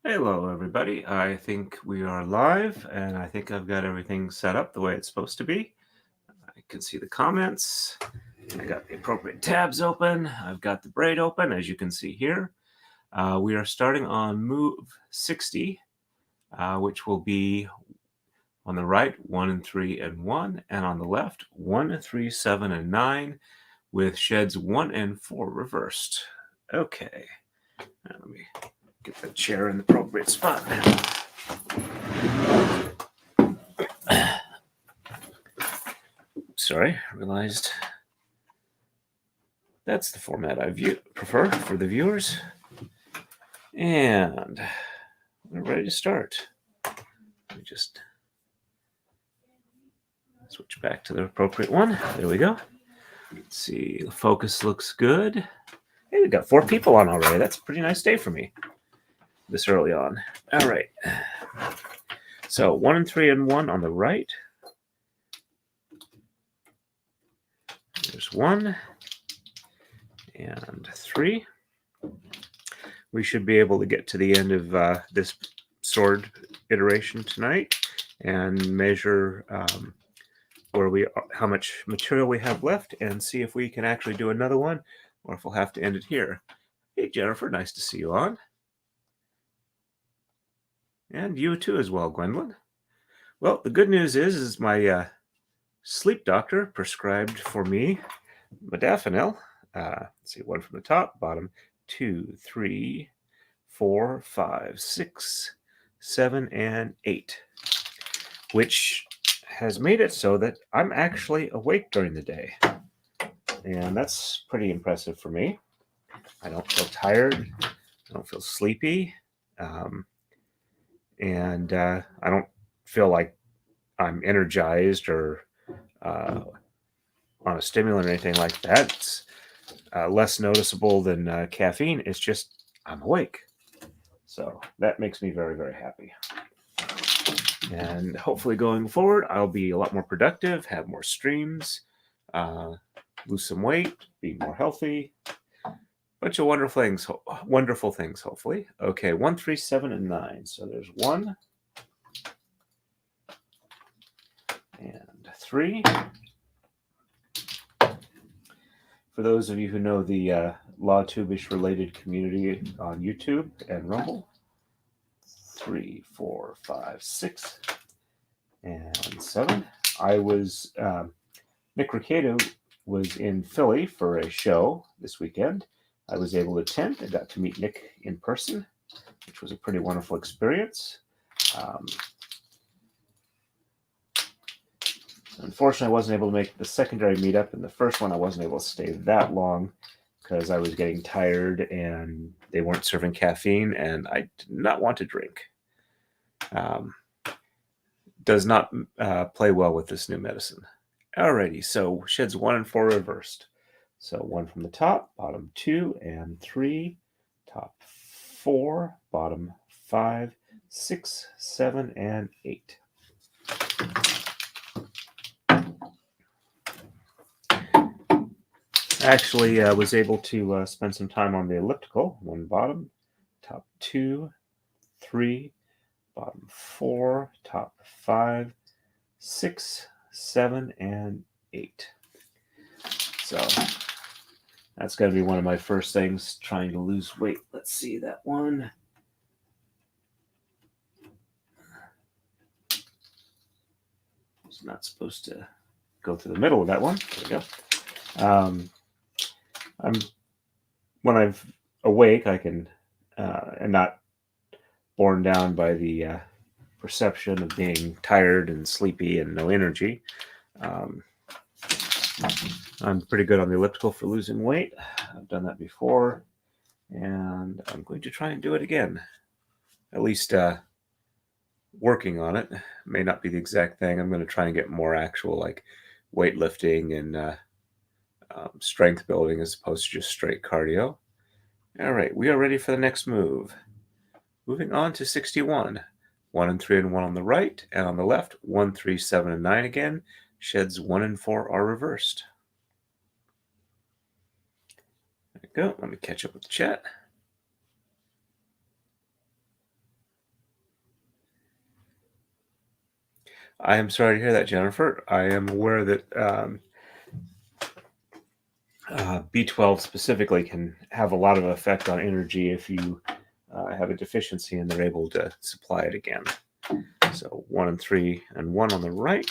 Hello, everybody. I think we are live, and I think I've got everything set up the way it's supposed to be. I can see the comments. I got the appropriate tabs open. I've got the braid open, as you can see here. We are starting on move 60, which will be on the right 1 and 3 and 1, and on the left 1, 3, 7, and 9, with sheds 1 and 4 reversed. Okay, now let me get the chair in the appropriate spot. Sorry, I realized that's the format I prefer for the viewers. And we're ready to start. Let me just switch back to the appropriate one. There we go. Let's see, the focus looks good. Hey, we've got 4 people on already. That's a pretty nice day for me this early on. All right. So 1 and 3 and 1 on the right. There's 1 and 3. We should be able to get to the end of this sword iteration tonight and measure how much material we have left and see if we can actually do another one or if we'll have to end it here. Hey, Jennifer, nice to see you on. And you too as well, Gwendolyn. Well, the good news is my sleep doctor prescribed for me modafinil. Let's see, 1 from the top, bottom, 2, 3, 4, 5, 6, 7, and 8, which has made it so that I'm actually awake during the day. And that's pretty impressive for me. I don't feel tired. I don't feel sleepy. And I don't feel like I'm energized or on a stimulant or anything like that. It's less noticeable than caffeine. It's just I'm awake. So that makes me very, very happy. And hopefully going forward, I'll be a lot more productive, have more streams, lose some weight, be more healthy. Bunch of wonderful things, hopefully. Okay, 1, 3, 7, and 9. So there's 1 and 3. For those of you who know the LawTube-ish related community on YouTube and Rumble, 3, 4, 5, 6, and 7. I was Nick Ricciardo was in Philly for a show this weekend. I was able to attend. I got to meet Nick in person, which was a pretty wonderful experience. Unfortunately, I wasn't able to make the secondary meetup, and the first one I wasn't able to stay that long because I was getting tired and they weren't serving caffeine, and I did not want to drink. Does not play well with this new medicine. Alrighty, so sheds 1 and 4 reversed. So 1 from the top, bottom 2 and 3, top 4, bottom 5, 6, 7, and 8. Actually, I was able to spend some time on the elliptical. 1 bottom, top 2, 3, bottom 4, top 5, 6, 7, and 8. So that's going to be one of my first things, trying to lose weight. Let's see that one. It's not supposed to go through the middle of that one. There we go. When I'm awake, I can and not borne down by the perception of being tired and sleepy and no energy. I'm pretty good on the elliptical for losing weight. I've done that before, and I'm going to try and do it again. At least working on it. May not be the exact thing. I'm going to try and get more actual like weightlifting and strength building as opposed to just straight cardio. All right, we are ready for the next move. Moving on to 61. 1 and 3 and 1 on the right, and on the left, 1, 3, 7, and 9 again. Sheds 1 and 4 are reversed. There we go. Let me catch up with the chat. I am sorry to hear that, Jennifer. I am aware that B12 specifically can have a lot of effect on energy if you have a deficiency and they're able to supply it again. So 1 and 3 and 1 on the right.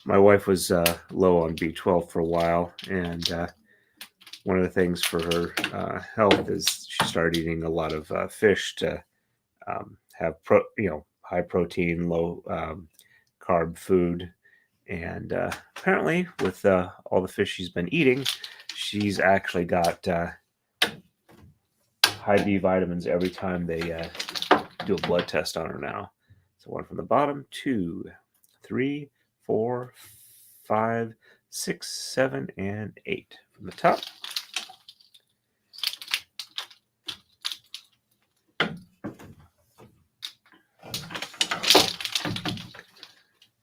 My wife was low on B12 for a while, and one of the things for her health is she started eating a lot of fish to have high protein, low carb food. And apparently, with all the fish she's been eating, she's actually got high B vitamins every time they do a blood test on her now. So 1 from the bottom, 2, 3, 4, 5, 6, 7, and 8 from the top.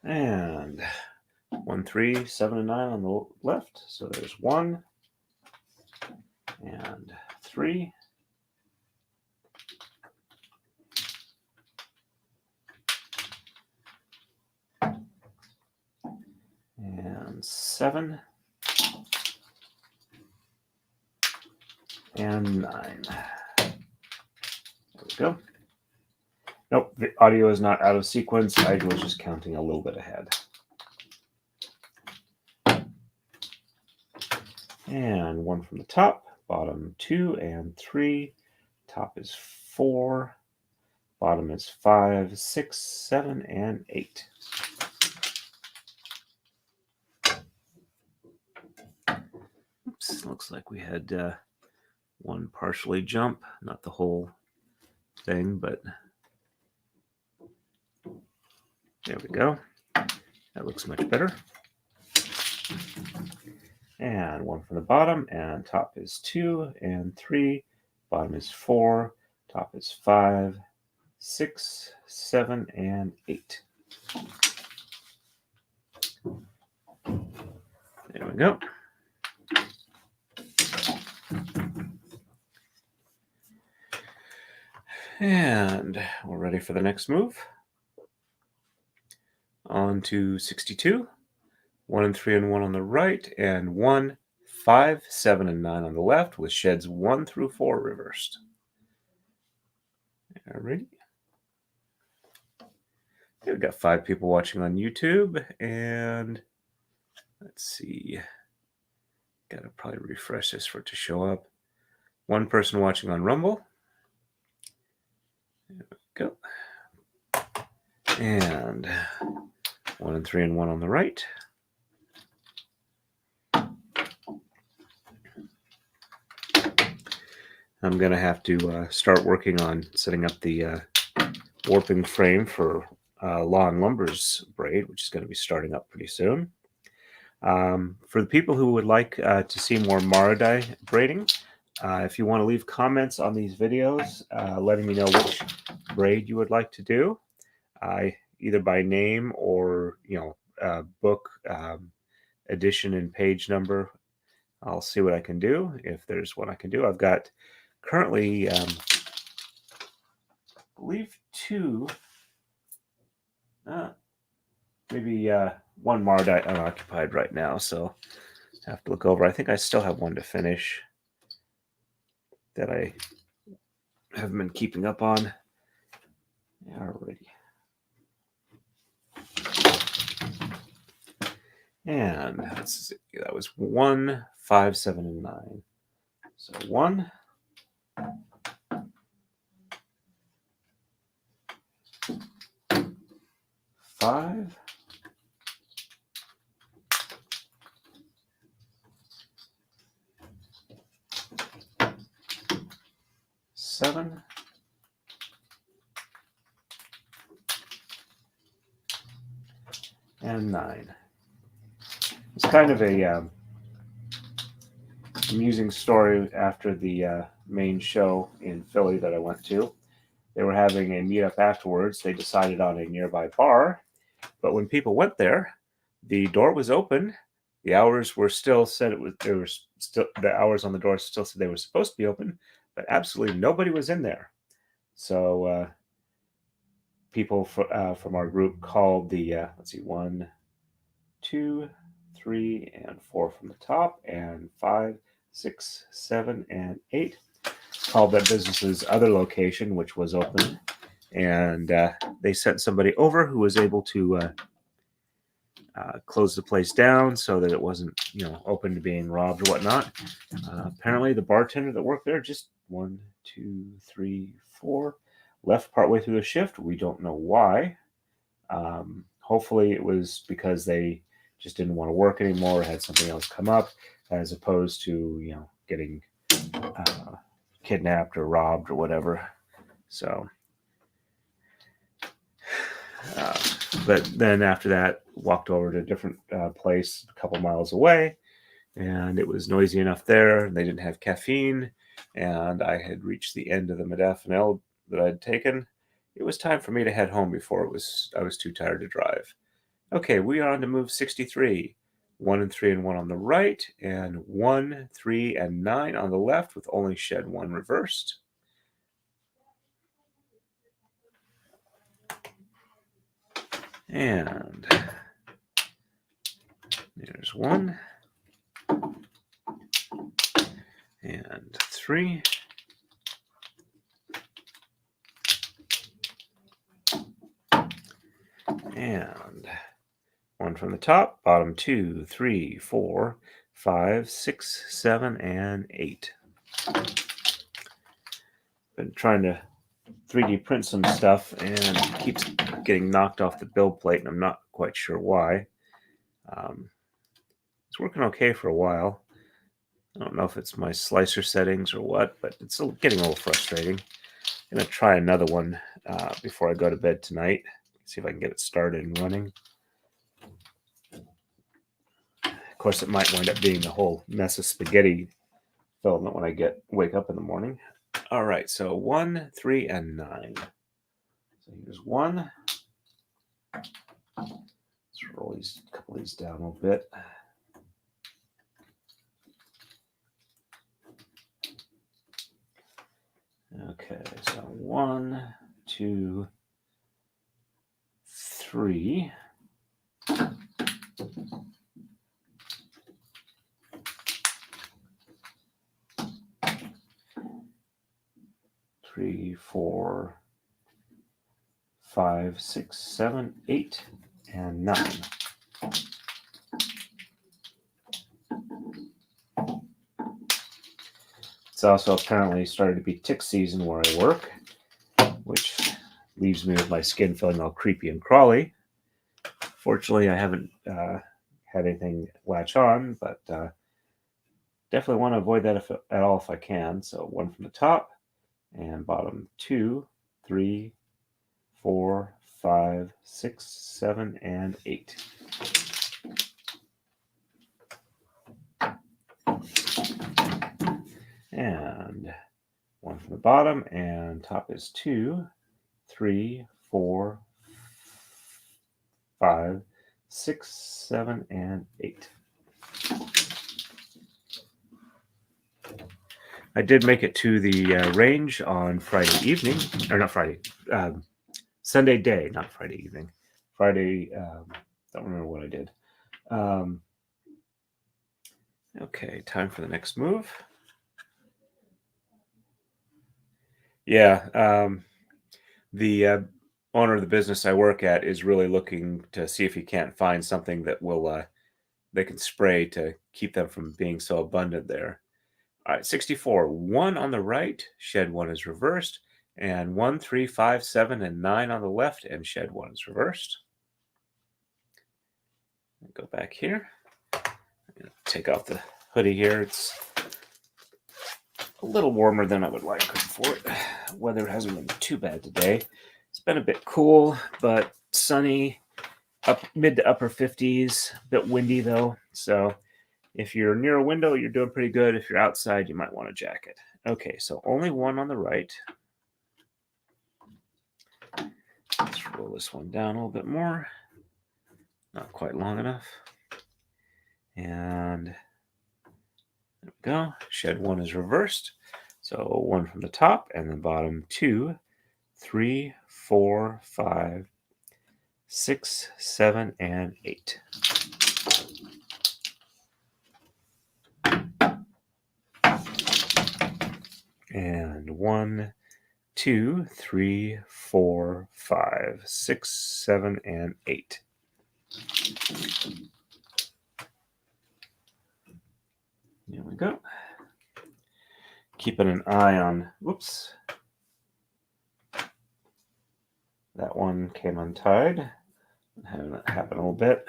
And 1, 3, 7, and 9 on the left. So there's 1 and 3. And 7. And 9. There we go. Nope, the audio is not out of sequence. I was just counting a little bit ahead. And 1 from the top, bottom 2 and 3, top is 4, bottom is 5, 6, 7, and 8. Oops, looks like we had 1 partially jump, not the whole thing, but there we go. That looks much better. And 1 from the bottom, and top is 2 and 3, bottom is 4, top is 5, 6, 7, and 8. There we go. And we're ready for the next move. On to 62. 1 and 3 and 1 on the right, and 1, 5, 7, and 9 on the left, with sheds 1 through 4 reversed. Alrighty. Okay, we've got 5 people watching on YouTube, and let's see. Gotta probably refresh this for it to show up. 1 person watching on Rumble. There we go. And 1 and 3 and 1 on the right. I'm going to have to start working on setting up the warping frame for Law and Lumber's braid, which is going to be starting up pretty soon. For the people who would like to see more Marodai braiding, if you want to leave comments on these videos, letting me know which braid you would like to do, either by name or book edition and page number, I'll see what I can do. If there's one I can do, I've got currently, I believe 2, maybe 1 Marodai unoccupied right now, so I have to look over. I think I still have 1 to finish that I haven't been keeping up on. Alrighty. And that was 1, 5, 7, and 9. So 1, 5, 7, and 9. It's kind of a amusing story after the main show in Philly that I went to. They were having a meetup afterwards. They decided on a nearby bar, but when people went there, the door was open. The hours were still said the hours on the door still said they were supposed to be open, but absolutely nobody was in there. So people from our group called the, let's see, 1, 2, 3, and 4 from the top, and 5, 6, 7, and 8. Called that business's other location, which was open, and they sent somebody over who was able to close the place down so that it wasn't, open to being robbed or whatnot. Apparently, the bartender that worked there, just 1, 2, 3, 4, left partway through the shift. We don't know why. Hopefully, it was because they just didn't want to work anymore or had something else come up, as opposed to, getting kidnapped or robbed or whatever. So, but then after that, walked over to a different place a couple miles away, and it was noisy enough there. They didn't have caffeine, and I had reached the end of the modafinil that I'd taken. It was time for me to head home before I was too tired to drive. Okay, we are on to move 63. 1 and 3 and 1 on the right, and 1, 3, and 9 on the left, with only shed 1 reversed. And there's 1 and 3. And 1 from the top, bottom 2, 3, 4, 5, 6, 7, and 8. Been trying to 3D print some stuff, and it keeps getting knocked off the build plate, and I'm not quite sure why. It's working okay for a while. I don't know if it's my slicer settings or what, but it's getting a little frustrating. I'm going to try another one before I go to bed tonight. See if I can get it started and running. Of course, it might wind up being the whole mess of spaghetti filament when I wake up in the morning. All right, so 1, 3, and 9. So here's 1. Let's roll a couple of these down a little bit. Okay, so 1, 2, 3. 3, 4, 5, 6, 7, 8, and 9. It's also apparently started to be tick season where I work, which leaves me with my skin feeling all creepy and crawly. Fortunately, I haven't had anything latch on, but definitely want to avoid that at all if I can. So 1 from the top, and bottom 2, 3, 4, 5, 6, 7, and 8. And 1 from the bottom, and top is 2, 3, 4, 5, 6, 7, and 8. I did make it to the range on Friday evening, or not Friday, Sunday day, not Friday evening. Friday, don't remember what I did. Okay, time for the next move. Yeah, the owner of the business I work at is really looking to see if he can't find something that will they can spray to keep them from being so abundant there. All right, 64. 1 on the right, shed 1 is reversed, and 1, 3, 5, 7, and 9 on the left, and shed 1 is reversed. Go back here. I'm going to take off the hoodie here. It's a little warmer than I would like for it. Weather hasn't been too bad today. It's been a bit cool, but sunny, mid to upper 50s. A bit windy though, so if you're near a window, you're doing pretty good. If you're outside, you might want a jacket. Okay, so only 1 on the right. Let's roll this one down a little bit more. Not quite long enough. And there we go. Shed 1 is reversed. So 1 from the top, and then bottom 2, 3, 4, 5, 6, 7, and 8. And 1, 2, 3, 4, 5, 6, 7, and 8. There we go. Keeping an eye on, whoops, that one came untied. I'm having that happen a little bit.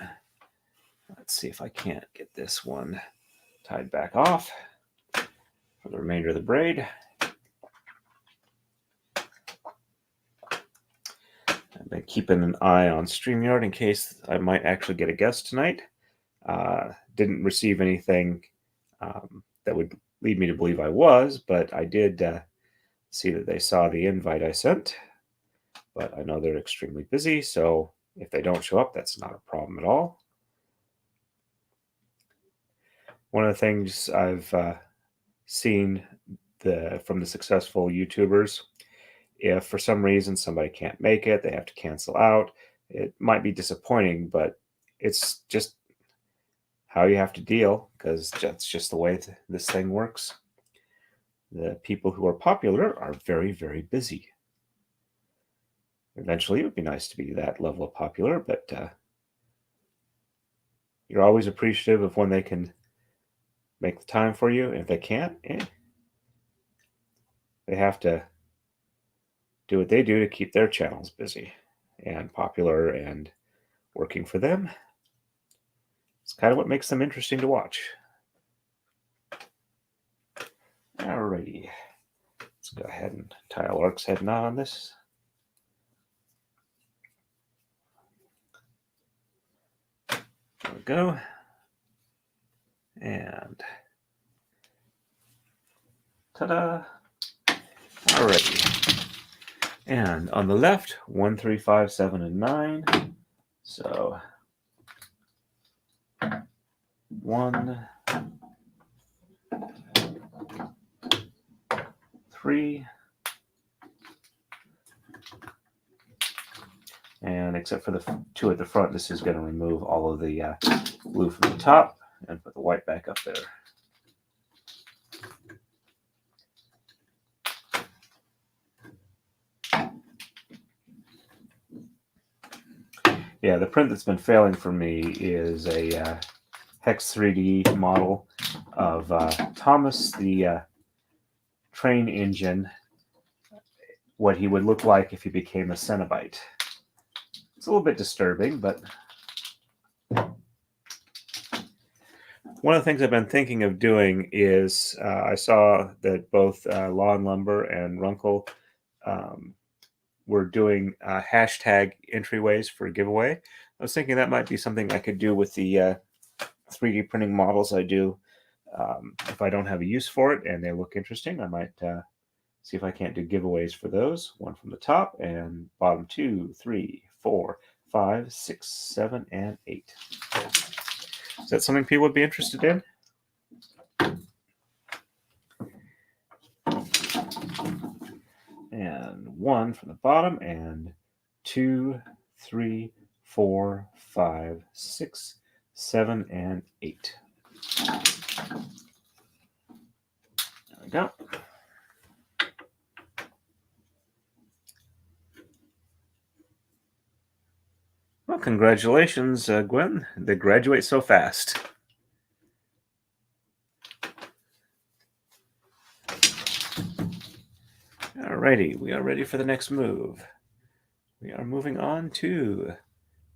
Let's see if I can't get this one tied back off for the remainder of the braid. I've been keeping an eye on StreamYard in case I might actually get a guest tonight. Didn't receive anything that would lead me to believe I was, but I did see that they saw the invite I sent. But I know they're extremely busy, so if they don't show up, that's not a problem at all. One of the things I've seen from the successful YouTubers, if for some reason somebody can't make it, they have to cancel out, it might be disappointing, but it's just how you have to deal, because that's just the way this thing works. The people who are popular are very, very busy. Eventually, it would be nice to be that level of popular, but you're always appreciative of when they can make the time for you. If they can't, they have to do what they do to keep their channels busy and popular and working for them. It's kind of what makes them interesting to watch. Alrighty, let's go ahead and tie a lark's head knot on this. There we go. And ta-da! Alrighty. And on the left, 1, 3, 5, 7, and 9. So 1, 3, and except for the 2 at the front, this is going to remove all of the blue from the top and put the white back up there. Yeah, the print that's been failing for me is a Hex 3D model of Thomas the train engine, what he would look like if he became a Cenobite. It's a little bit disturbing, but one of the things I've been thinking of doing is I saw that both Lawn Lumber and Runkle were doing hashtag entryways for a giveaway. I was thinking that might be something I could do with the 3D printing models I do. If I don't have a use for it and they look interesting, I might see if I can't do giveaways for those. 1 from the top and bottom 2, 3, 4, 5, 6, 7, and 8. Is that something people would be interested in? And 1 from the bottom, and 2, 3, 4, 5, 6, 7, and 8. There we go. Well, congratulations, Gwen. They graduate so fast. Alrighty, we are ready for the next move. We are moving on to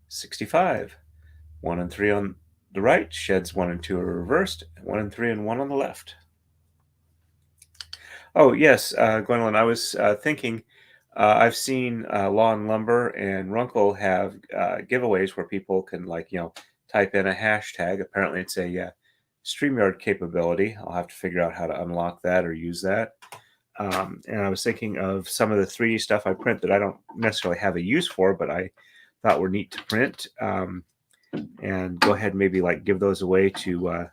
65. 1 and 3 on the right, sheds 1 and 2 are reversed, 1 and 3 and 1 on the left. Oh, yes, Gwendolyn, I was thinking, I've seen Lawn Lumber and Runkle have giveaways where people can, type in a hashtag. Apparently, it's a StreamYard capability. I'll have to figure out how to unlock that or use that. And I was thinking of some of the 3D stuff I print that I don't necessarily have a use for, but I thought were neat to print. And go ahead and maybe give those away to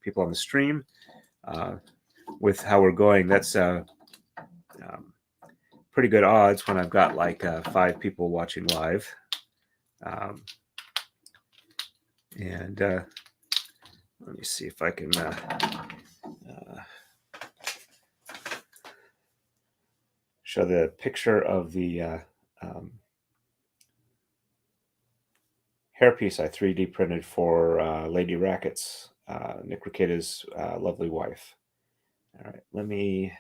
people on the stream. with how we're going, that's pretty good odds when I've got like 5 people watching live. And let me see if I can show the picture of the hairpiece I 3D printed for Lady Rackets, Nick Ricketta's lovely wife. All right, let me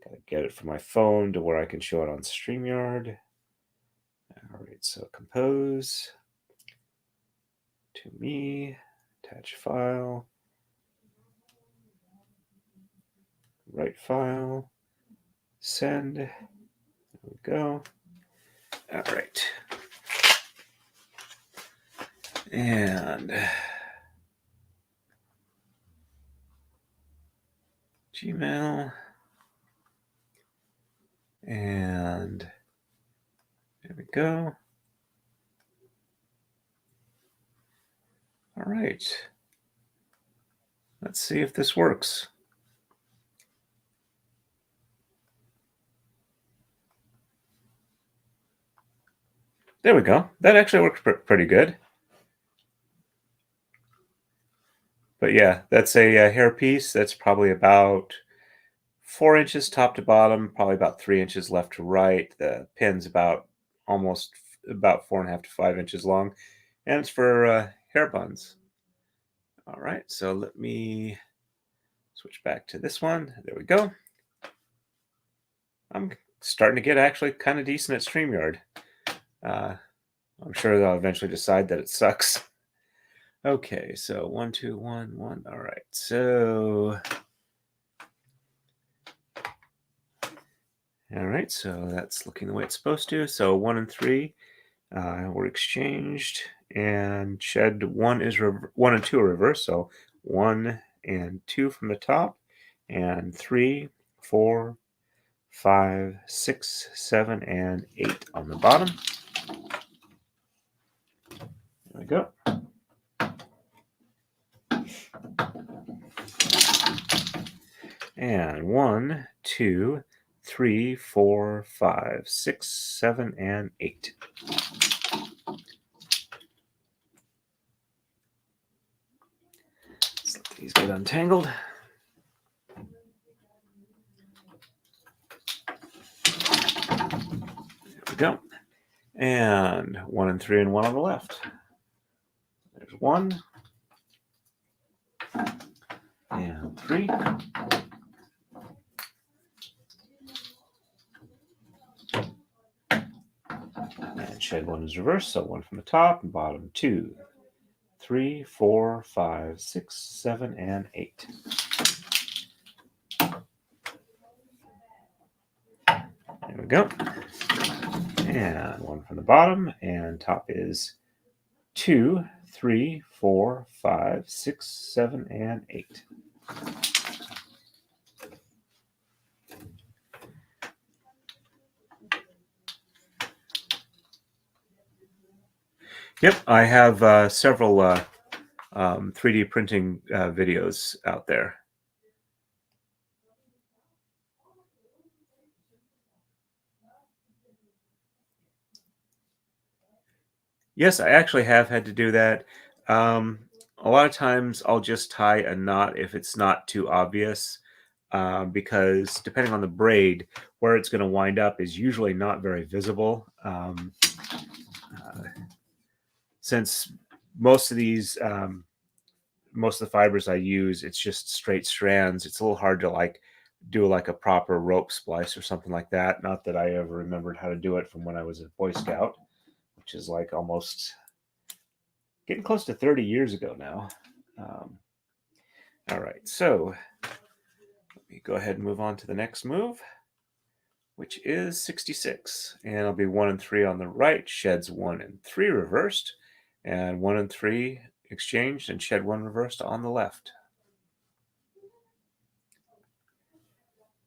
gotta get it from my phone to where I can show it on StreamYard. All right, so compose, to me, attach file, write file, send. There we go. All right. And Gmail. And there we go. All right. Let's see if this works. There we go. That actually works pretty good. But yeah, that's a hair piece. That's probably about 4 inches top to bottom, probably about 3 inches left to right. The pin's about 4.5 to 5 inches long, and it's for hair buns. All right, so let me switch back to this one. There we go. I'm starting to get actually kind of decent at StreamYard. I'm sure they'll eventually decide that it sucks. Okay, so 1, 2, 1, 1. All right, so that's looking the way it's supposed to. So 1 and 3 were exchanged, and shed 1 and 2 are reversed. So 1 and 2 from the top, and 3, 4, 5, 6, 7, and 8 on the bottom. There we go. And 1, 2, 3, 4, 5, 6, 7, and 8. Let's let these get untangled. There we go. And 1 and 3 and 1 on the left. There's 1 and 3. And shed 1 is reversed, so 1 from the top and bottom. 2, 3, 4, 5, 6, 7, and 8. There we go. And 1 from the bottom, and top is 2, 3, 4, 5, 6, 7, and 8. Yep, I have several 3D printing videos out there. Yes, I actually have had to do that. A lot of times I'll just tie a knot if it's not too obvious, because depending on the braid, where it's going to wind up is usually not very visible. Since most of these, most of the fibers I use, it's just straight strands. It's a little hard to like do like a proper rope splice or something like that. Not that I ever remembered how to do it from when I was a Boy Scout, which is like almost getting close to 30 years ago now. All right, so let me go ahead and move on to the next move, which is 66. And it'll be 1 and 3 on the right, sheds 1 and 3 reversed, and 1 and 3 exchanged, and shed 1 reversed on the left.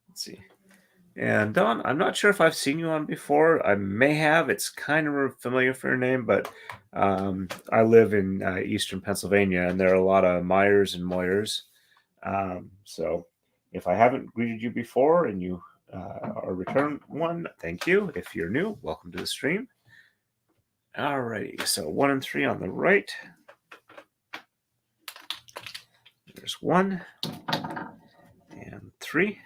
Let's see. And Don, I'm not sure if I've seen you on before. I may have. It's kind of familiar for your name, but I live in eastern Pennsylvania, and there are a lot of Myers and Moyers. So If I haven't greeted you before and you are a return one, thank you. If you're new, welcome to the stream. Alrighty, so 1 and 3 on the right. There's 1 and 3.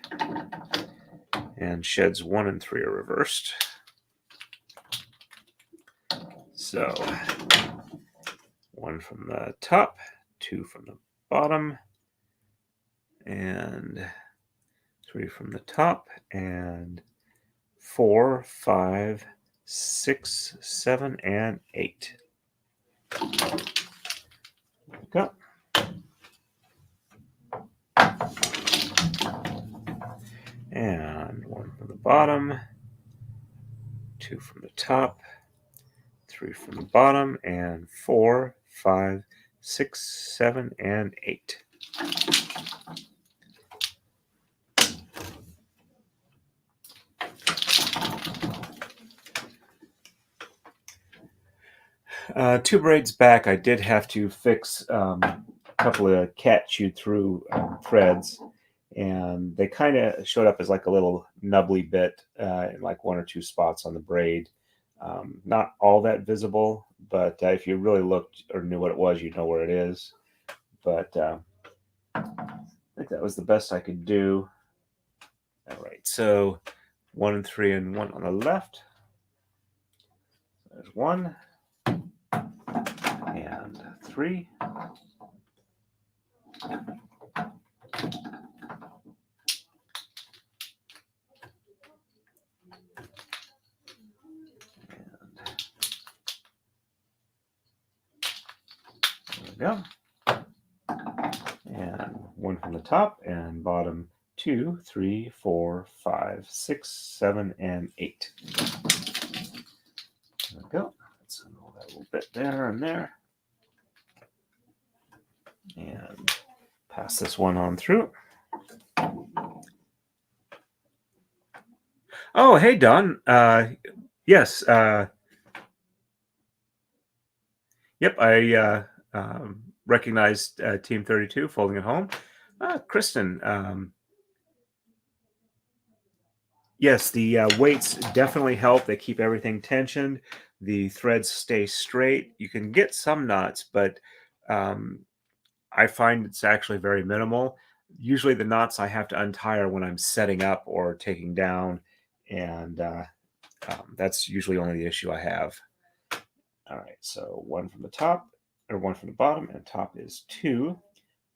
And sheds 1 and 3 are reversed. So 1 from the top, 2 from the bottom, and 3 from the top, and 4, 5, 6, 7, and 8. There we go. And 1 from the bottom, 2 from the top, 3 from the bottom, and 4, 5, 6, 7, and 8. Two braids back, I did have to fix a couple of cat chewed through threads, and they kind of showed up as like a little nubbly bit in like 1 or 2 spots on the braid. Not all that visible, but if you really looked or knew what it was, you'd know where it is. But I think that was the best I could do. All right, so 1 and 3 and 1 on the left. There's 1 and 3. There we go. And 1 from the top and bottom, 2, 3, 4, 5, 6, 7, and 8. There we go. Let's unroll that a little bit there and there. And pass this one on through. Oh, hey, Don. Yes. Yep, I recognized Team 32 folding at home. Kristen. Yes, the weights definitely help. They keep everything tensioned. The threads stay straight. You can get some knots, but I find it's actually very minimal. Usually the knots I have to untie are when I'm setting up or taking down, and that's usually only the issue I have. All right, so 1 from the top, or 1 from the bottom, and top is 2,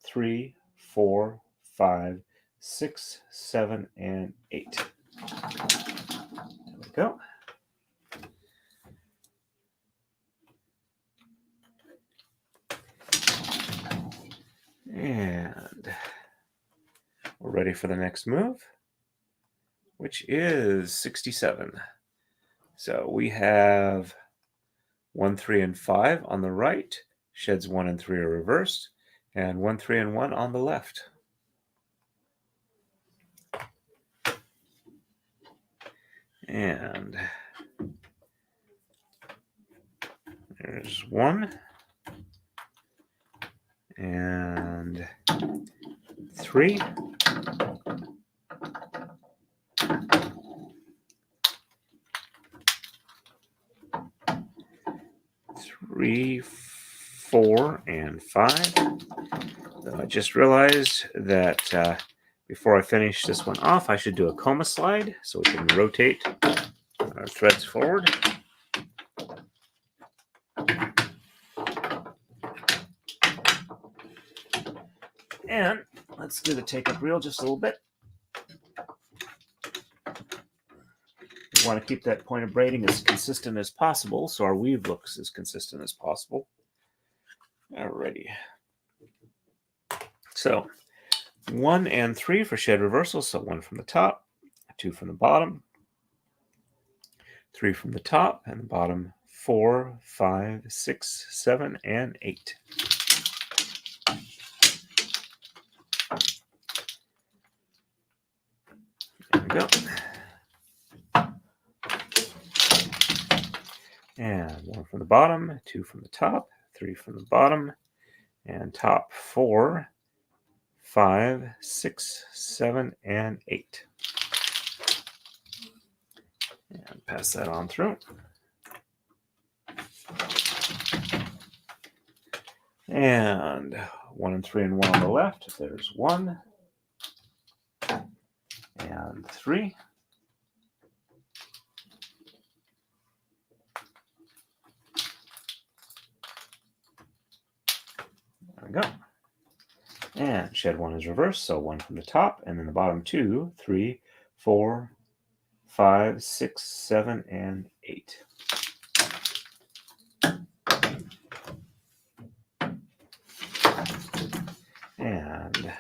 3, 4, 5, 6, 7, and 8. There we go. And we're ready for the next move, which is 67. So we have 1, 3, and 5 on the right, sheds 1 and 3 are reversed, and 1, 3, and 1 on the left. And there's 1 and 3. 3, 4, and 5. I just realized that before I finish this one off, I should do a coma slide so we can rotate our threads forward. And let's do the take-up reel just a little bit. We want to keep that point of braiding as consistent as possible so our weave looks as consistent as possible. Alrighty. So 1 and 3 for shed reversal. So 1 from the top, 2 from the bottom, 3 from the top and the bottom, 4, 5, 6, 7, and 8. There we go. And 1 from the bottom, 2 from the top, 3 from the bottom, and top 4, 5, 6, 7, and 8. And pass that on through. And 1 and 3 and 1 on the left. There's 1 and 3. There we go. And shed 1 is reversed, so 1 from the top, and then the bottom 2, 3, 4, 5, 6, 7, and 8. And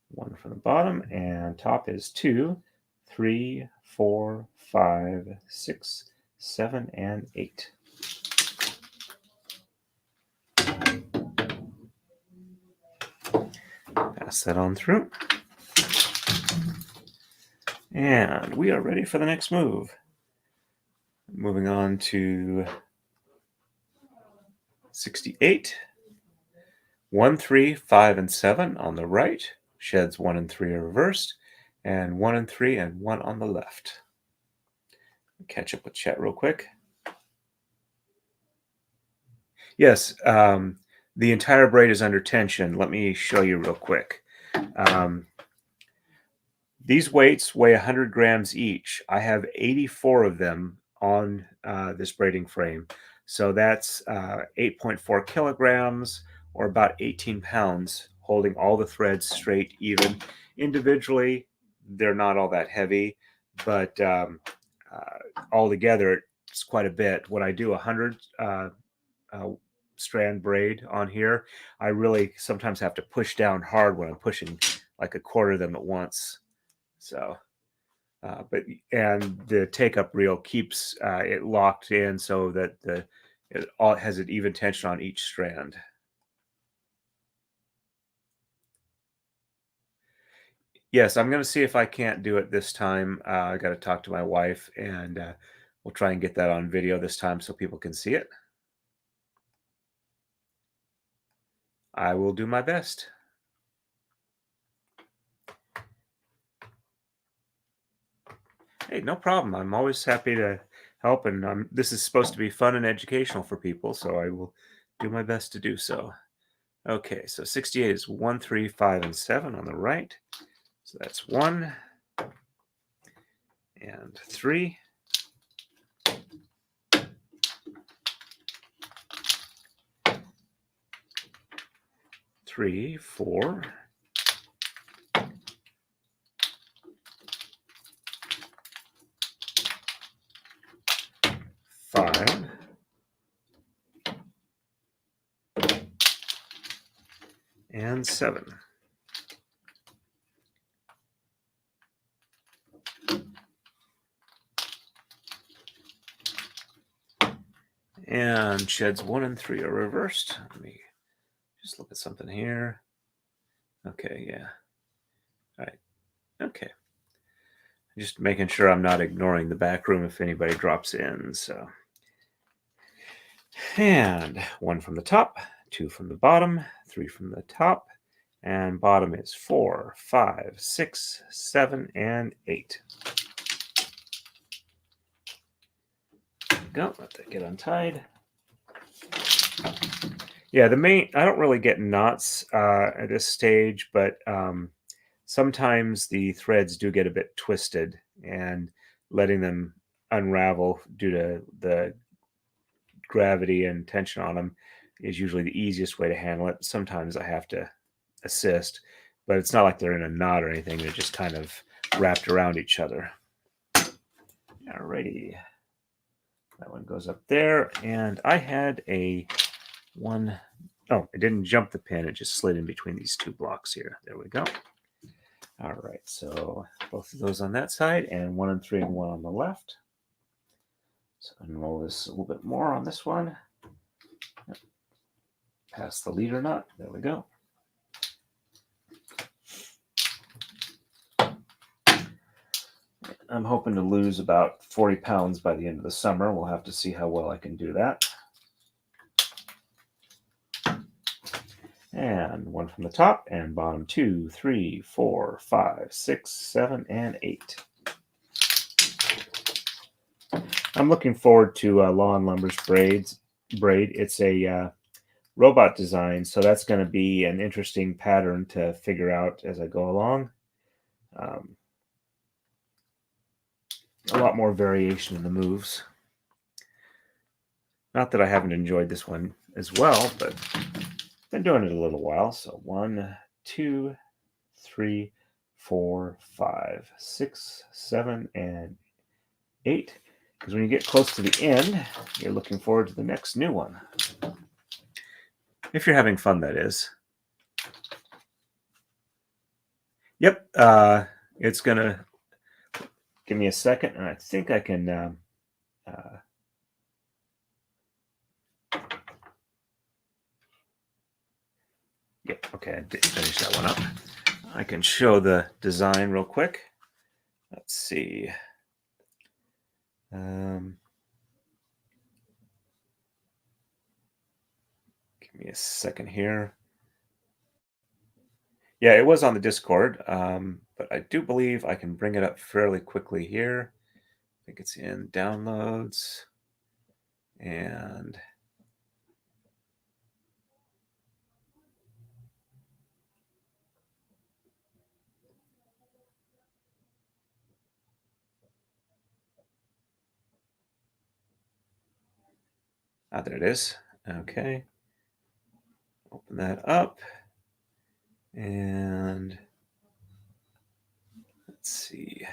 1 from the bottom, and top is 2, 3, 4, 5, 6, 7, and 8. Pass that on through. And we are ready for the next move. Moving on to 68. 1, 3, 5, and 7 on the right. Sheds 1 and 3 are reversed. And 1 and 3 and 1 on the left. Catch up with chat real quick. Yes, the entire braid is under tension. Let me show you real quick. These weights weigh 100 grams each. I have 84 of them on this braiding frame. So that's 8.4 kilograms, or about 18 pounds, holding all the threads straight, even. Individually, they're not all that heavy, but all together, it's quite a bit. When I do 100 strand braid on here, I really sometimes have to push down hard when I'm pushing like a quarter of them at once. So, and the take-up reel keeps it locked in so that it all has an even tension on each strand. Yes, I'm going to see if I can't do it this time. I got to talk to my wife, and we'll try and get that on video this time so people can see it. I will do my best. Hey, no problem. I'm always happy to help, and this is supposed to be fun and educational for people, so I will do my best to do so. Okay, so 68 is 1, 3, 5, and 7 on the right. So that's 1 and 3. 3, 4. 5. And 7. And sheds 1 and 3 are reversed. Let me just look at something here. Okay, yeah. All right. Okay. Just making sure I'm not ignoring the back room if anybody drops in. So, and 1 from the top, 2 from the bottom, 3 from the top, and bottom is 4, 5, 6, 7, and 8. Go. Let that get untied. Yeah, I don't really get knots at this stage, but sometimes the threads do get a bit twisted, and letting them unravel due to the gravity and tension on them is usually the easiest way to handle it. Sometimes I have to assist, but it's not like they're in a knot or anything. They're just kind of wrapped around each other. Alrighty. That one goes up there, and I had one. Oh, it didn't jump the pin. It just slid in between these two blocks here. There we go. All right, so both of those on that side, and 1 and 3 and 1 on the left. So unroll this a little bit more on this one. Pass the leader nut. There we go. I'm hoping to lose about 40 pounds by the end of the summer. We'll have to see how well I can do that. And one from the top and bottom, 2, 3, 4, 5, 6, 7, and 8. I'm looking forward to Law and Lumber's braid. It's a robot design, so that's going to be an interesting pattern to figure out as I go along. A lot more variation in the moves. Not that I haven't enjoyed this one as well, but been doing it a little while. So 1, 2, 3, 4, 5, 6, 7, and 8. Because when you get close to the end, you're looking forward to the next new one. If you're having fun, that is. Yep, it's going to give me a second, and I think I can... Yep, okay, I didn't finish that one up. I can show the design real quick. Let's see. Give me a second here. Yeah, it was on the Discord, but I do believe I can bring it up fairly quickly here. I think it's in downloads. And there it is. Okay. Open that up. And let's see.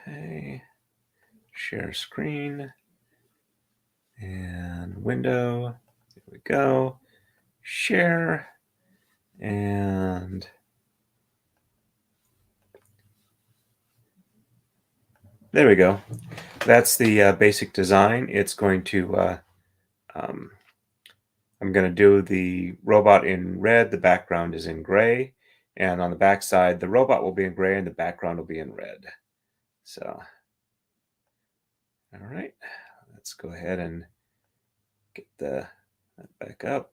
Okay. Share screen. And window. There we go. Share. And there we go. That's the basic design. It's going to, I'm going to do the robot in red. The background is in gray. And on the back side, the robot will be in gray and the background will be in red. So, all right, let's go ahead and get that back up.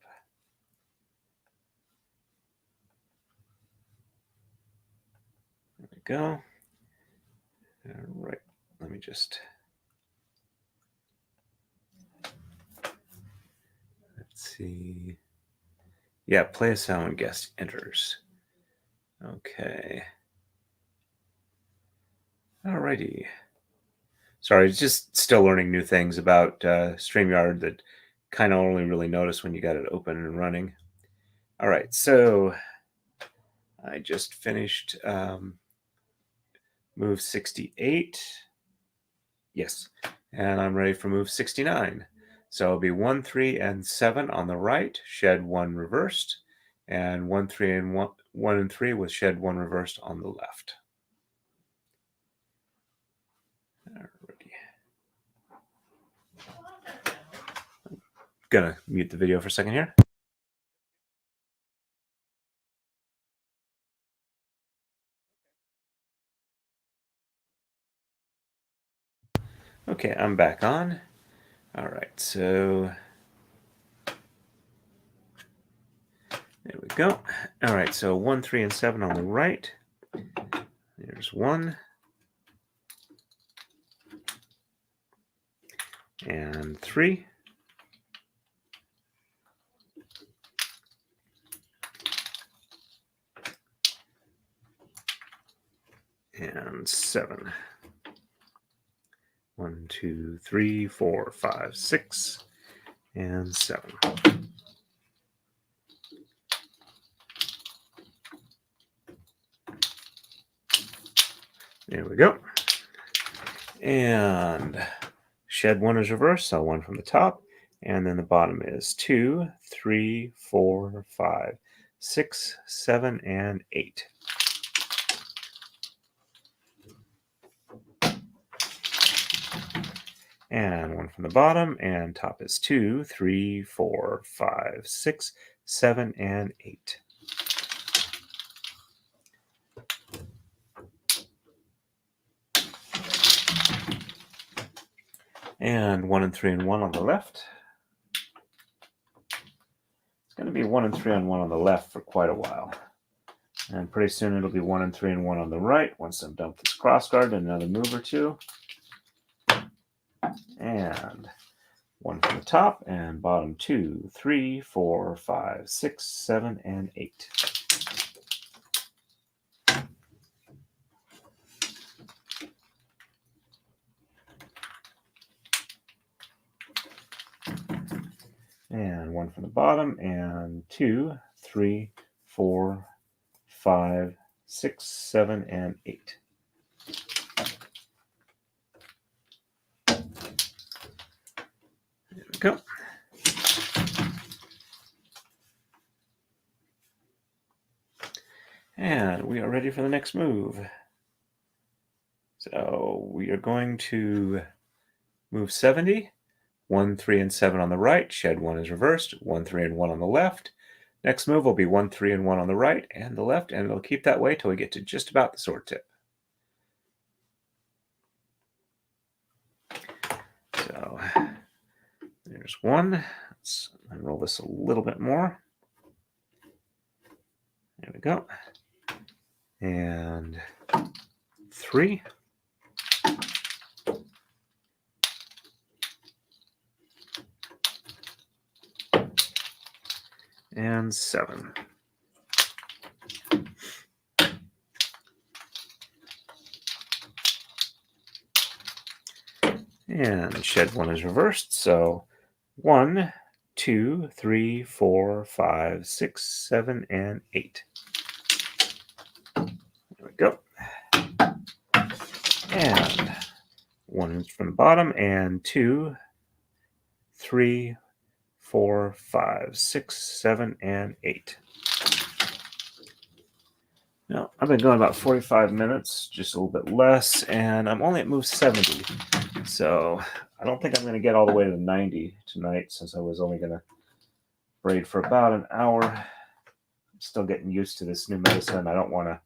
There we go. All right, let me just... Let's see. Yeah, play a sound when guest enters. Okay. Alrighty. Sorry, just still learning new things about StreamYard that kind of only really notice when you got it open and running. All right, so I just finished move 68. Yes, and I'm ready for move 69. So it'll be 1, 3, and 7 on the right, shed 1 reversed, and 1, 3, and 1 and 3 with shed 1 reversed on the left. Alrighty. I'm gonna mute the video for a second here. Okay, I'm back on. All right, so there we go. All right, so 1, 3, and 7 on the right. There's 1. And 3. And 7. 1, 2, 3, 4, 5, 6, and 7. There we go. And shed 1 is reversed, so 1 from the top. And then the bottom is 2, 3, 4, 5, 6, 7, and 8. And 1 from the bottom, and top is 2, 3, 4, 5, 6, 7, and 8. And 1 and 3 and 1 on the left. It's going to be 1 and 3 and 1 on the left for quite a while. And pretty soon it'll be 1 and 3 and 1 on the right once I'm done with this crossguard and another move or two. And 1 from the top and bottom 2, 3, 4, 5, 6, 7, and 8. And 1 from the bottom and 2, 3, 4, 5, 6, 7, and 8. There we go. And we are ready for the next move. So we are going to move 70. 1, 3, and 7 on the right. Shed 1 is reversed. 1, 3, and 1 on the left. Next move will be 1, 3, and 1 on the right and the left, and it'll keep that way till we get to just about the sword tip. So there's 1. Let's unroll this a little bit more. There we go. And 3. And 7. And shed 1 is reversed, so 1, 2, 3, 4, 5, 6, 7, and 8. There we go. And 1 from the bottom, and 2, 3, 4, 5, 6, 7, and 8. Now, I've been going about 45 minutes, just a little bit less, and I'm only at move 70. So I don't think I'm going to get all the way to 90 tonight, since I was only going to braid for about an hour. I'm still getting used to this new medicine. I don't want to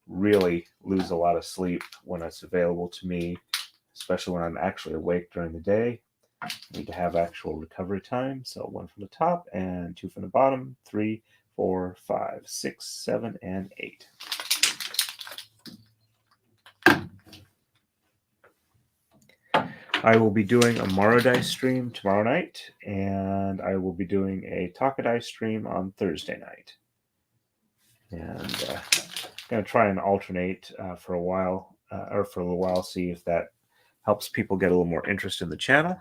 really lose a lot of sleep when it's available to me, especially when I'm actually awake during the day. I need to have actual recovery time. So 1 from the top and 2 from the bottom, 3, 4, 5, 6, 7, and 8. I will be doing a Marodai stream tomorrow night, and I will be doing a Taka-Dai stream on Thursday night. And I'm going to try and alternate for a while, or for a little while, see if that helps people get a little more interest in the channel,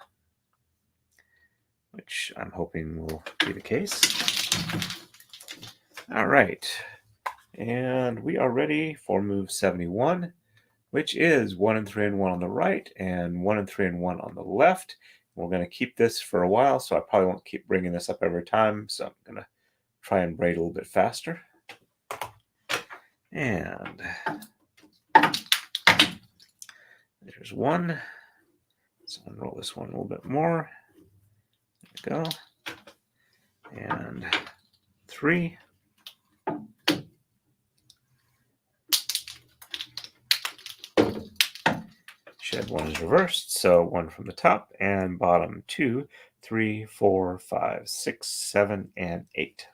which I'm hoping will be the case. All right, and we are ready for move 71, which is 1 and 3 and 1 on the right and 1 and 3 and 1 on the left. We're going to keep this for a while, so I probably won't keep bringing this up every time, so I'm going to try and braid a little bit faster. And there's 1. So unroll this one a little bit more. There we go. And 3. Shed 1 is reversed, so 1 from the top and bottom, 2, 3, 4, 5, 6, 7, and 8.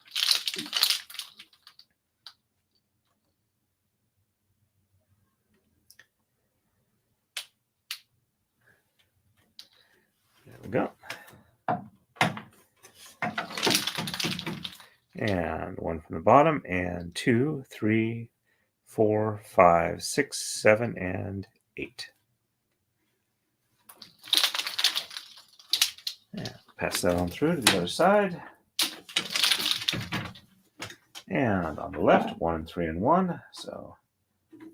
There we go. And 1 from the bottom and 2, 3, 4, 5, 6, 7, and 8. Yeah, pass that on through to the other side. And on the left, 1 and 3 and 1. So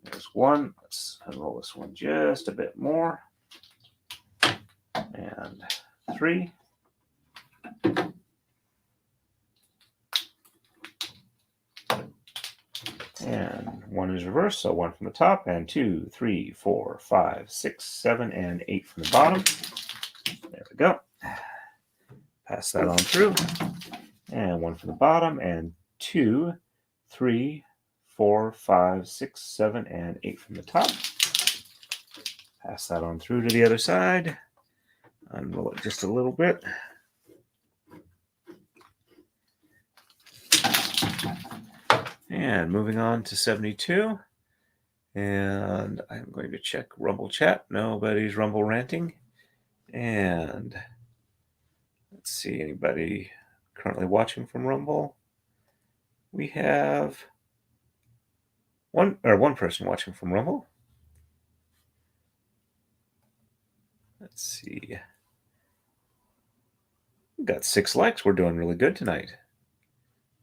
there's 1. Let's unroll this one just a bit more. And 3. And 1 is reversed, so 1 from the top, and 2, 3, 4, 5, 6, 7, and 8 from the bottom. There we go. Pass that on through. And 1 from the bottom, and 2, 3, 4, 5, 6, 7, and 8 from the top. Pass that on through to the other side. Unroll it just a little bit. And moving on to 72. And I'm going to check Rumble chat. Nobody's Rumble ranting. And let's see, anybody currently watching from Rumble? We have one person watching from Rumble. Let's see. We've got 6 likes. We're doing really good tonight.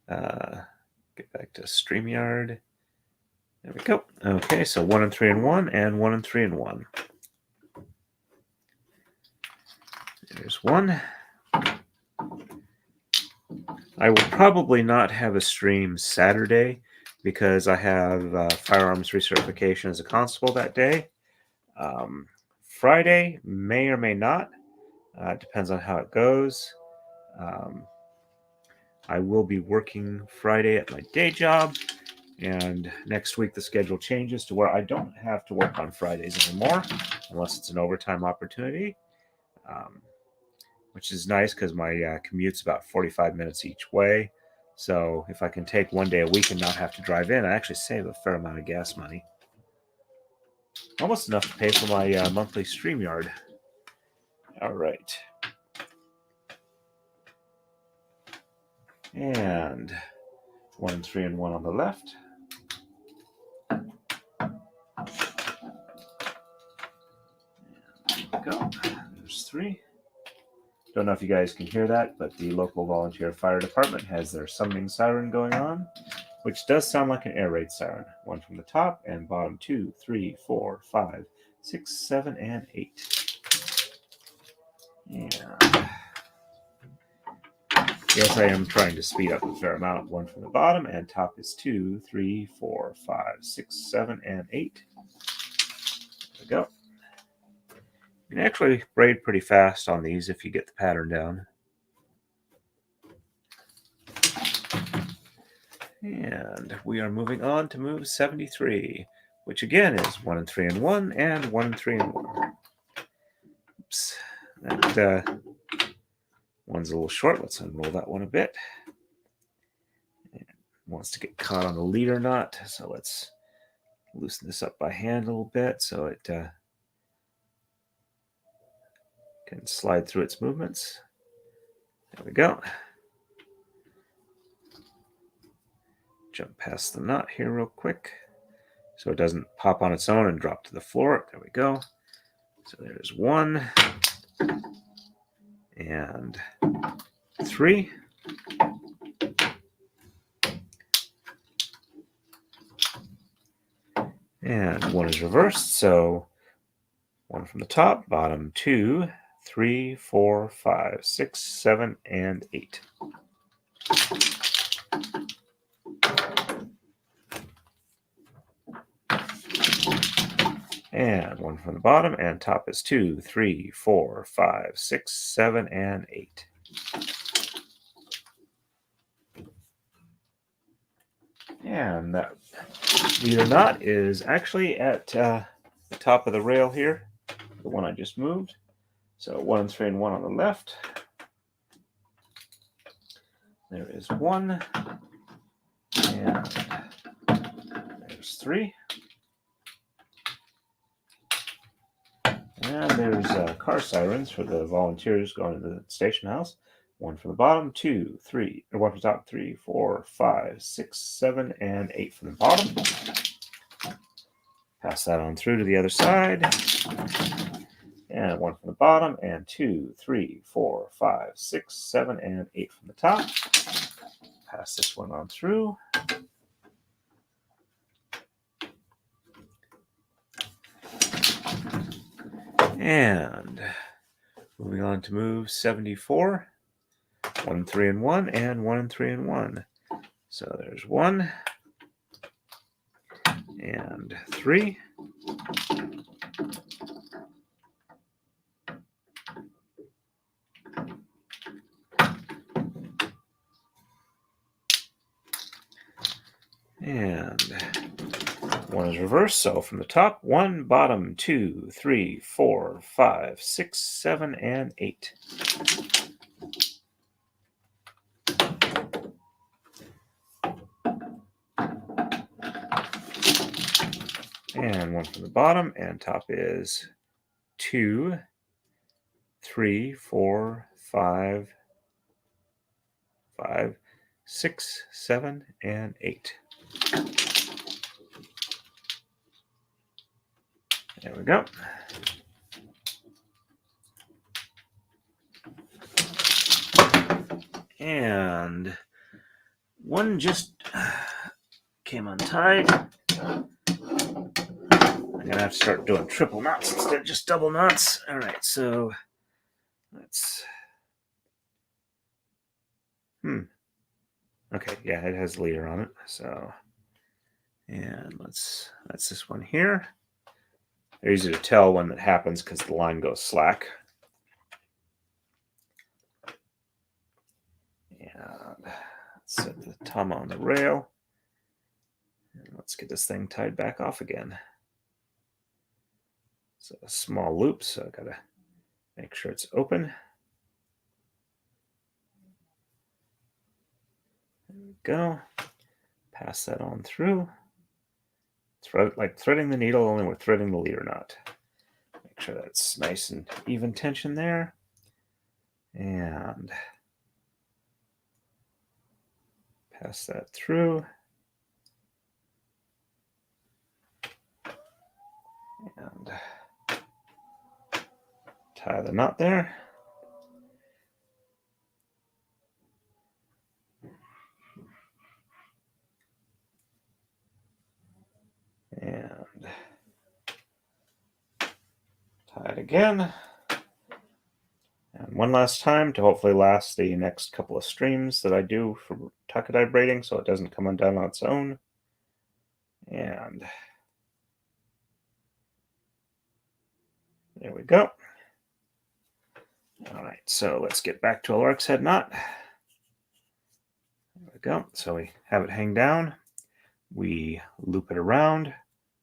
Get back to StreamYard. There we go. Okay, so 1 and 3 and 1, and 1 and 3 and 1. There's 1. I will probably not have a stream Saturday because I have firearms recertification as a constable that day. Friday may or may not. Depends on how it goes. I will be working Friday at my day job, and next week the schedule changes to where I don't have to work on Fridays anymore unless it's an overtime opportunity, which is nice because my commute's about 45 minutes each way. So if I can take one day a week and not have to drive in, I actually save a fair amount of gas money. Almost enough to pay for my monthly StreamYard. All right. And 1 and 3 and 1 on the left. There we go. There's 3. Don't know if you guys can hear that, but the local volunteer fire department has their summoning siren going on, which does sound like an air raid siren. 1 from the top and bottom, 2, 3, 4, 5, 6, 7, and 8. And yes, I am trying to speed up a fair amount. 1 from the bottom, and top is 2, 3, 4, 5, 6, 7, and 8. There we go. You can actually braid pretty fast on these if you get the pattern down. And we are moving on to move 73, which again is 1 and 3 and 1, and 1 and 3 and 1. Oops, that one's a little short. Let's unroll that one a bit. It wants to get caught on the leader knot, so let's loosen this up by hand a little bit so it can slide through its movements. There we go. Jump past the knot here real quick so it doesn't pop on its own and drop to the floor. There we go. So there's 1 and 3. And 1 is reversed, so 1 from the top, bottom, 2, 3, 4, 5, 6, 7, and 8. And 1 from the bottom, and top is 2, 3, 4, 5, 6, 7, and 8. And that leader knot is actually at the top of the rail here, the one I just moved. So 1 and 3 and 1 on the left. There is 1, and there's 3. And there's car sirens for the volunteers going to the station house. 1 from the bottom, 2, 3, or 1 from the top, 3, 4, 5, 6, 7, and 8 from the bottom. Pass that on through to the other side. And 1 from the bottom, and 2, 3, 4, 5, 6, 7, and 8 from the top. Pass this one on through. And moving on to move 74. 1, 3, and 1, and 1 and 3 and 1. So there's 1 and 3. And 1 is reversed. So from the top, 1, bottom, 2, 3, 4, 5, 6, 7, and 8. And 1 from the bottom, and top is 2, 3, 4, 5, 6, 7, and 8. There we go. And one just came untied. I'm gonna have to start doing triple knots instead of just double knots. All right, so let's. Okay, yeah, it has leader on it. So, and that's this one here. They're easy to tell when that happens because the line goes slack. And set the tama on the rail. And let's get this thing tied back off again. So a small loop, so I gotta make sure it's open. There we go. Pass that on through. Like threading the needle, only we're threading the leader knot. Make sure that's nice and even tension there. And pass that through. And tie the knot there. And tie it again. And one last time to hopefully last the next couple of streams that I do for Taka-Dai braiding so it doesn't come undone on its own. And there we go. All right, so let's get back to a lark's head knot. There we go. So we have it hang down. We loop it around.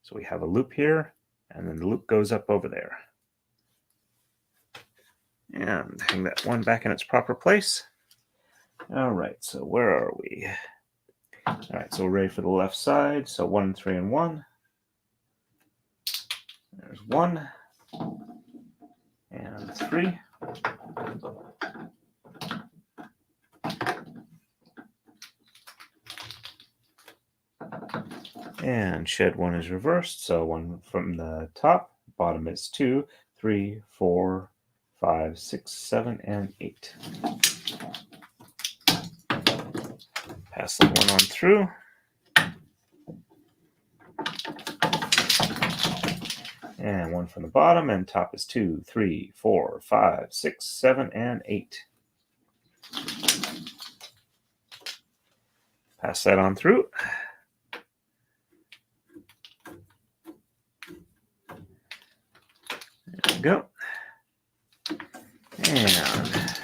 So we have a loop here, and then the loop goes up over there. And hang that one back in its proper place. All right, so where are we? All right, so we're ready for the left side. So 1 and 3 and 1. There's 1 and 3. And shed 1 is reversed, so 1 from the top, bottom is 2, 3, 4, 5, 6, 7, and 8. Pass that one on through. And 1 from the bottom, and top is 2, 3, 4, 5, 6, 7, and 8. Pass that on through. There we go. And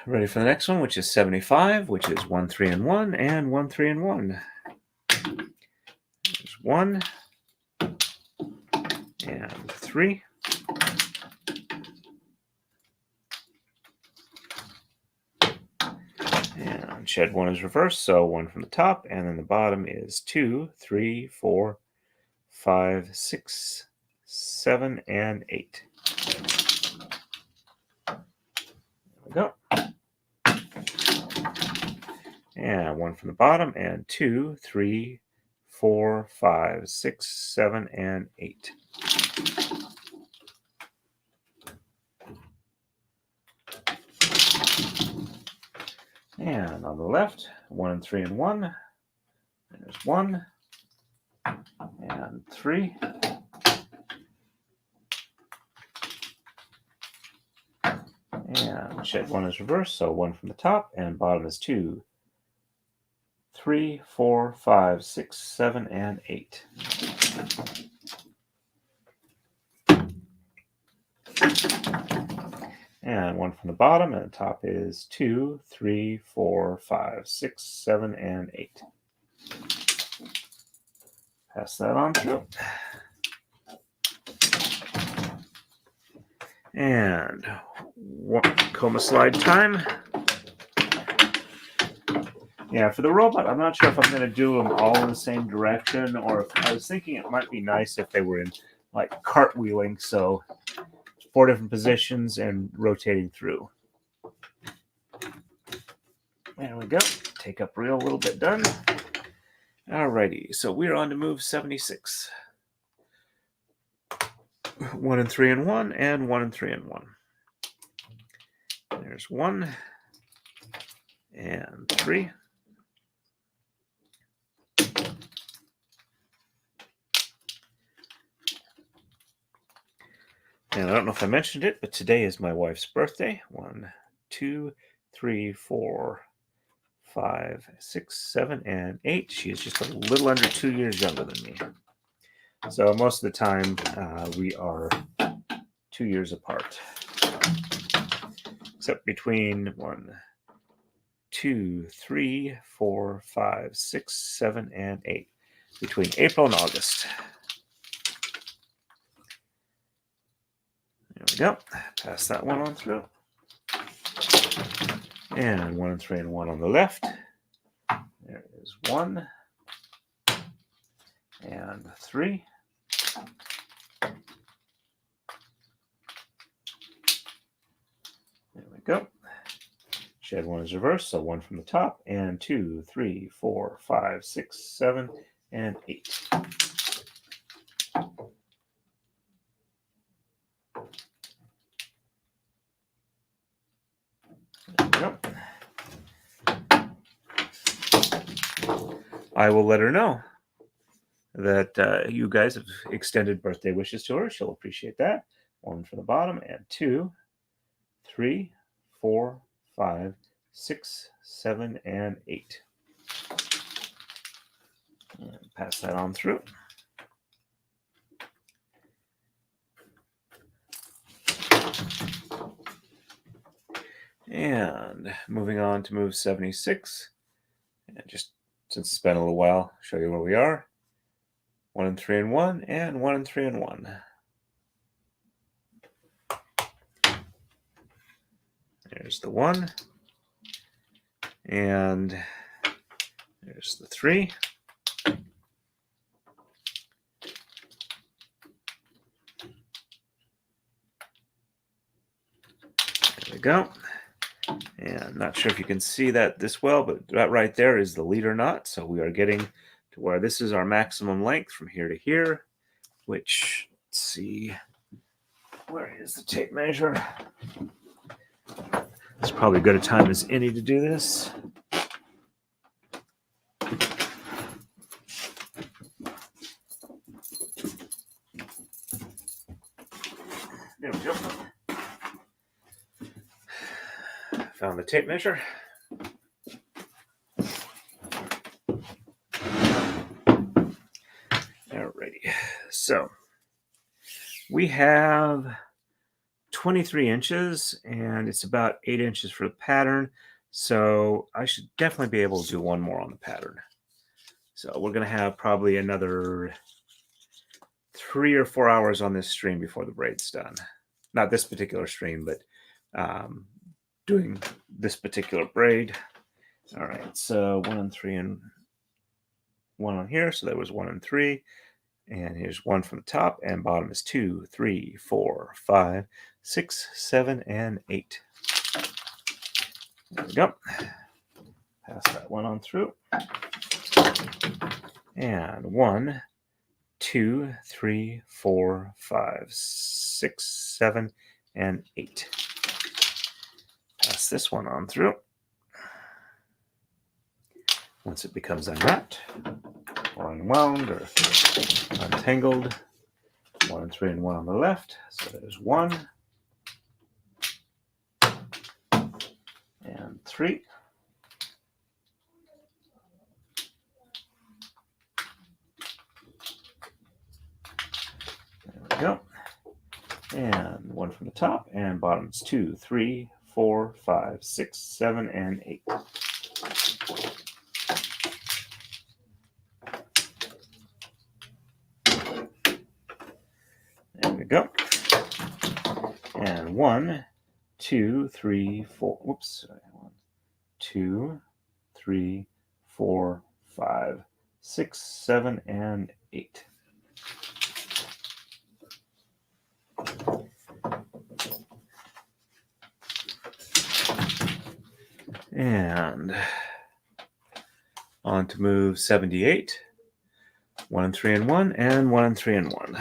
ready for the next one, which is 75, which is 1, 3, and 1, and 1, 3, and 1. There's 1 and 3. And shed 1 is reversed, so 1 from the top, and then the bottom is 2, 3, 4, 5, 6, 7, and 8. There we go. And 1 from the bottom, and 2, 3, 4, 5, 6, 7, and 8. And on the left, 1 and 3 and 1. There's 1 and 3. And shed 1 is reversed, so 1 from the top, and bottom is 2, 3, 4, 5, 6, 7, and 8. And 1 from the bottom, and the top is 2, 3, 4, 5, 6, 7, and 8. Pass that on through. And coma slide time. Yeah, for the robot, I'm not sure if I'm going to do them all in the same direction, or if I was thinking it might be nice if they were in like cartwheeling, so 4 different positions and rotating through. There we go. Take up reel a little bit done. Alrighty, so we're on to move 76. 1 and 3 and 1, and 1 and 3 and 1. There's 1 and 3. And I don't know if I mentioned it, but today is my wife's birthday. 1, 2, 3, 4, 5, 6, 7, and 8. She is just a little under 2 years younger than me. So most of the time, we are 2 years apart. Except between 1, 2, 3, 4, 5, 6, 7, and 8. Between April and August. There we go. Pass that one on through. And 1 and 3 and 1 on the left. There is 1 and 3. There we go. Shed 1 is reversed, so 1 from the top, and 2, 3, 4, 5, 6, 7, and 8. There we go. I will let her know that you guys have extended birthday wishes to her. She'll appreciate that. 1 from the bottom, and 2, 3, 4, 5, 6, 7, and 8. And pass that on through. And moving on to move 76. And just since it's been a little while, show you where we are. 1 and 3 and 1, and 1 and 3 and 1. There's the 1. And there's the 3. There we go. And I'm not sure if you can see that this well, but that right there is the leader knot. So we are getting to where this is our maximum length from here to here, which, let's see, where is the tape measure? It's probably as good a time as any to do this. There we go. Found the tape measure. Alrighty. So we have 23 inches, and it's about 8 inches for the pattern. So I should definitely be able to do 1 more on the pattern. So we're going to have probably another 3 or 4 hours on this stream before the braid's done. Not this particular stream, but doing this particular braid. All right, so 1 and 3 and 1 on here. So there was 1 and 3. And here's 1 from the top, and bottom is 2, 3, 4, 5, 6, 7, and 8. There we go. Pass that one on through. And 1, 2, 3, 4, 5, 6, 7, and 8. Pass this one on through. Once it becomes unwrapped, or unwound, or untangled, 1 and 3 and 1 on the left. So there's 1 and 3. There we go. And 1 from the top, and bottom is 2, 3, 4, 5, 6, 7, and 8. go. And 1, 2, 3, 4. Whoops. 1, 2, 3, 4, 5, 6, 7, and 8. And on to move 78. 1 and 3 and 1, and 1 and 3 and 1.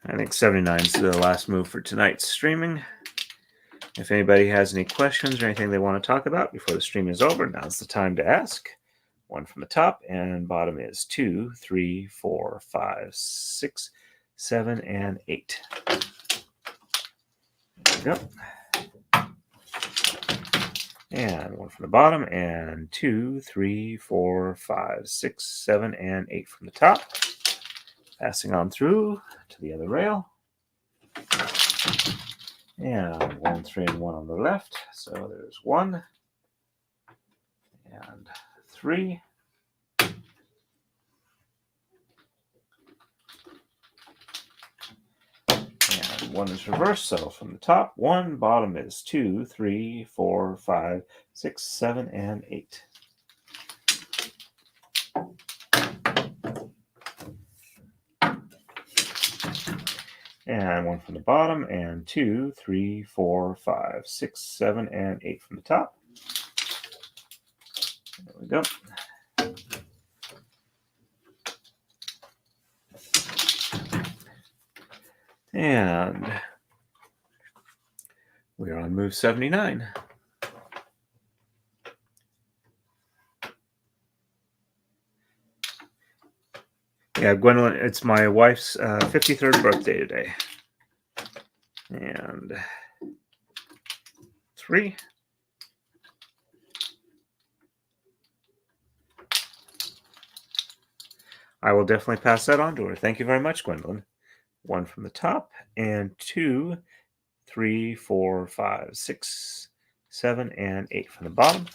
I think 79 is the last move for tonight's streaming. If anybody has any questions or anything they want to talk about before the stream is over, now's the time to ask. 1 from the top, and bottom is 2, 3, 4, 5, 6, 7, and 8. There we go. And 1 from the bottom, and 2, 3, 4, 5, 6, 7, and 8 from the top. Passing on through to the other rail. And 1, 3, and 1 on the left. So there's 1 and 3. And 1 is reversed, so from the top, 1, bottom is 2, 3, 4, 5, 6, 7, and 8. And 1 from the bottom, and 2, 3, 4, 5, 6, 7, and 8 from the top. There we go. And we are on move 79. Yeah, Gwendolyn, it's my wife's 53rd birthday today. And 3. I will definitely pass that on to her. Thank you very much, Gwendolyn. 1 from the top, and 2, 3, 4, 5, 6, 7, and 8 from the bottom.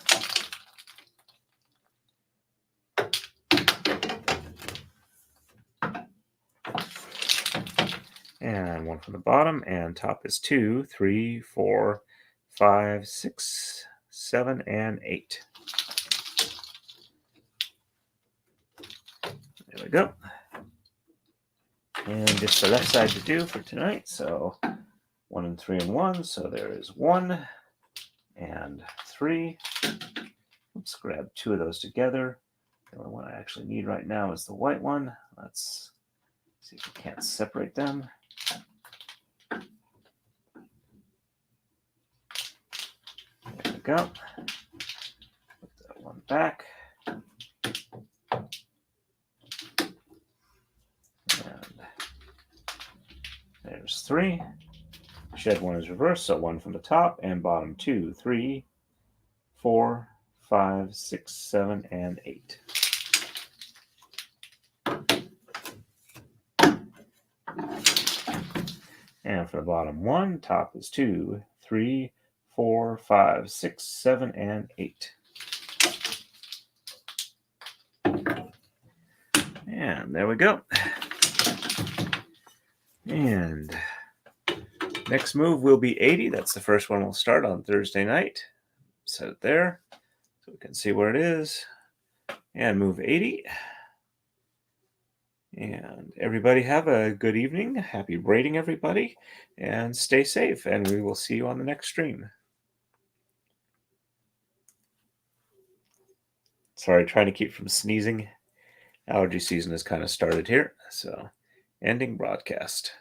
And 1 from the bottom, and top is 2, 3, 4, 5, 6, 7, and 8. There we go. And just the left side to do for tonight. So 1 and 3 and 1. So there is 1 and 3. Let's grab 2 of those together. The only one I actually need right now is the white one. Let's see if we can't separate them. There we go. Put that one back. And there's 3. Shed 1 is reversed, so 1 from the top, and bottom 2, 3, 4, 5, 6, 7, and 8. And for the bottom 1, top is 2, 3, 4, 5, 6, 7, and 8. And there we go. And next move will be 80. That's the first one we'll start on Thursday night. Set it there so we can see where it is. And move 80. And everybody have a good evening. Happy braiding, everybody. And stay safe. And we will see you on the next stream. Sorry, trying to keep from sneezing. Allergy season has kind of started here. So, ending broadcast.